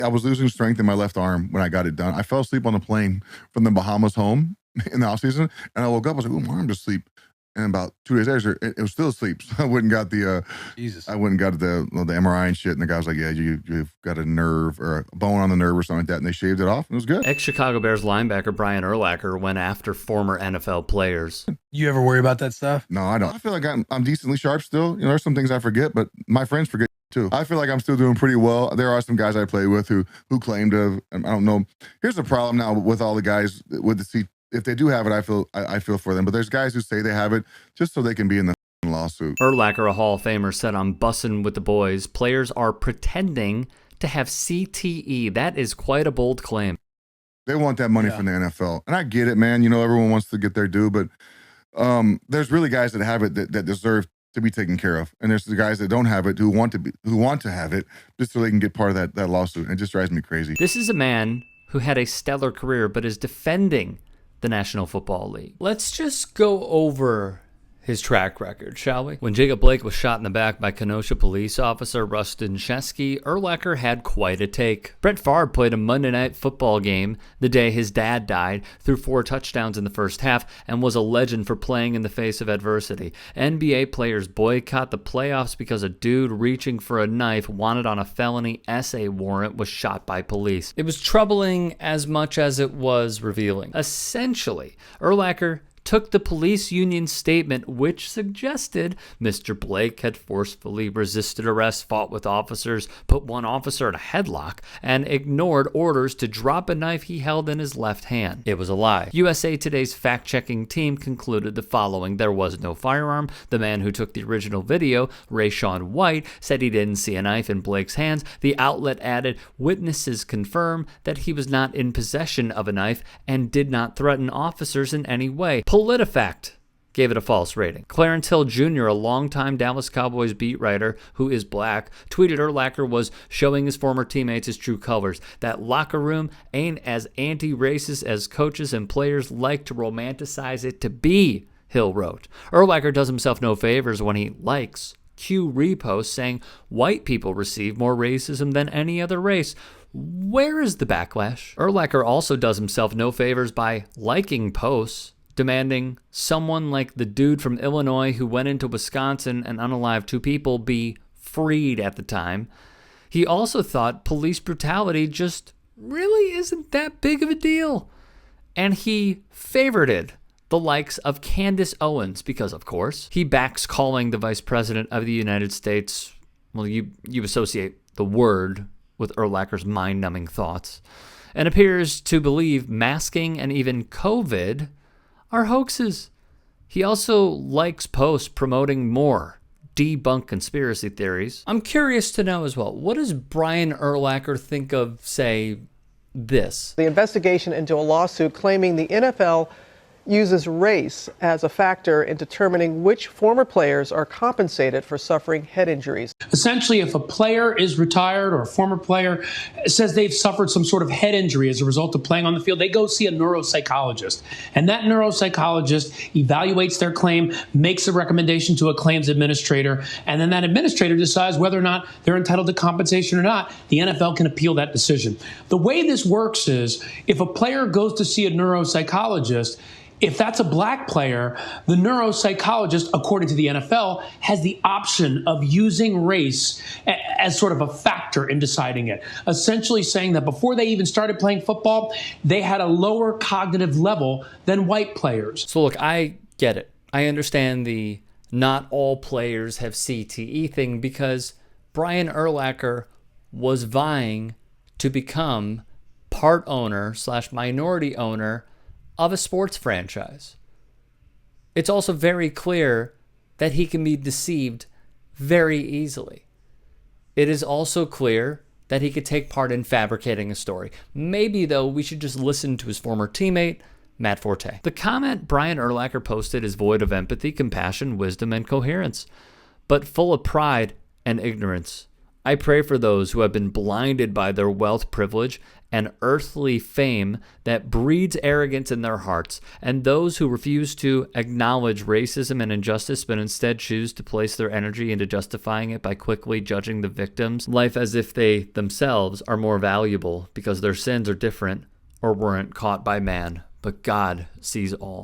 I was losing strength in my left arm when I got it done. I fell asleep on the plane from the Bahamas home in the off season, and I woke up. I was like, "Oh, my arm just asleep." And about 2 days later, it was still asleep. So I went and got the MRI and shit. And the guy was like, "Yeah, you've got a nerve or a bone on the nerve or something like that." And they shaved it off. And it was good. Ex-Chicago Bears linebacker Brian Urlacher went after former NFL players. You ever worry about that stuff? No, I don't. I feel like I'm decently sharp still. You know, there's some things I forget, but my friends forget too. I feel like I'm still doing pretty well. There are some guys I play with who claim to. I don't know. Here's the problem now with all the guys with the CT. If they do have it, I feel for them. But there's guys who say they have it just so they can be in the lawsuit. Urlacher, a Hall of Famer, said on Bussin' with the Boys, players are pretending to have CTE. That is quite a bold claim. They want that money from the NFL. And I get it, man. You know, everyone wants to get their due. But there's really guys that have it that deserve to be taken care of. And there's the guys that don't have it who want to have it just so they can get part of that lawsuit. And it just drives me crazy. This is a man who had a stellar career but is defending the National Football League. Let's just go over his track record, shall we? When Jacob Blake was shot in the back by Kenosha police officer Rustin Chesky, Urlacher had quite a take. Brett Favre played a Monday Night Football game the day his dad died, threw 4 touchdowns in the first half, and was a legend for playing in the face of adversity. NBA players boycott the playoffs because a dude reaching for a knife wanted on a felony essay warrant was shot by police. It was troubling as much as it was revealing. Essentially, Urlacher took the police union statement, which suggested Mr. Blake had forcefully resisted arrest, fought with officers, put one officer in a headlock, and ignored orders to drop a knife he held in his left hand. It was a lie. USA Today's fact-checking team concluded the following: there was no firearm. The man who took the original video, Rayshawn White, said he didn't see a knife in Blake's hands. The outlet added, witnesses confirm that he was not in possession of a knife and did not threaten officers in any way. PolitiFact gave it a false rating. Clarence Hill Jr., a longtime Dallas Cowboys beat writer who is black, tweeted Urlacher was showing his former teammates his true colors. That locker room ain't as anti-racist as coaches and players like to romanticize it to be, Hill wrote. Urlacher does himself no favors when he likes Q reposts saying white people receive more racism than any other race. Where is the backlash? Urlacher also does himself no favors by liking posts demanding someone like the dude from Illinois who went into Wisconsin and unalived 2 people be freed at the time. He also thought police brutality just really isn't that big of a deal. And he favorited the likes of Candace Owens because, of course, he backs calling the Vice President of the United States, well, you associate the word with Urlacher's mind-numbing thoughts, and appears to believe masking and even COVID are hoaxes. He also likes posts promoting more debunk conspiracy theories. I'm curious to know as well, what does Brian Urlacher think of, say, this? The investigation into a lawsuit claiming the NFL uses race as a factor in determining which former players are compensated for suffering head injuries. Essentially, if a player is retired or a former player says they've suffered some sort of head injury as a result of playing on the field, they go see a neuropsychologist. And that neuropsychologist evaluates their claim, makes a recommendation to a claims administrator, and then that administrator decides whether or not they're entitled to compensation or not. The NFL can appeal that decision. The way this works is if a player goes to see a neuropsychologist, if that's a black player, the neuropsychologist, according to the NFL, has the option of using race as sort of a factor in deciding it, essentially saying that before they even started playing football, they had a lower cognitive level than white players. So look, I get it. I understand the not all players have CTE thing because Brian Urlacher was vying to become part owner / minority owner of a sports franchise. It's also very clear that he can be deceived very easily. It is also clear that he could take part in fabricating a story. Maybe, though, we should just listen to his former teammate, Matt Forte. The comment Brian Urlacher posted is void of empathy, compassion, wisdom, and coherence, but full of pride and ignorance. I pray for those who have been blinded by their wealth, privilege, and earthly fame that breeds arrogance in their hearts, and those who refuse to acknowledge racism and injustice but instead choose to place their energy into justifying it by quickly judging the victims' life as if they themselves are more valuable because their sins are different or weren't caught by man, but God sees all.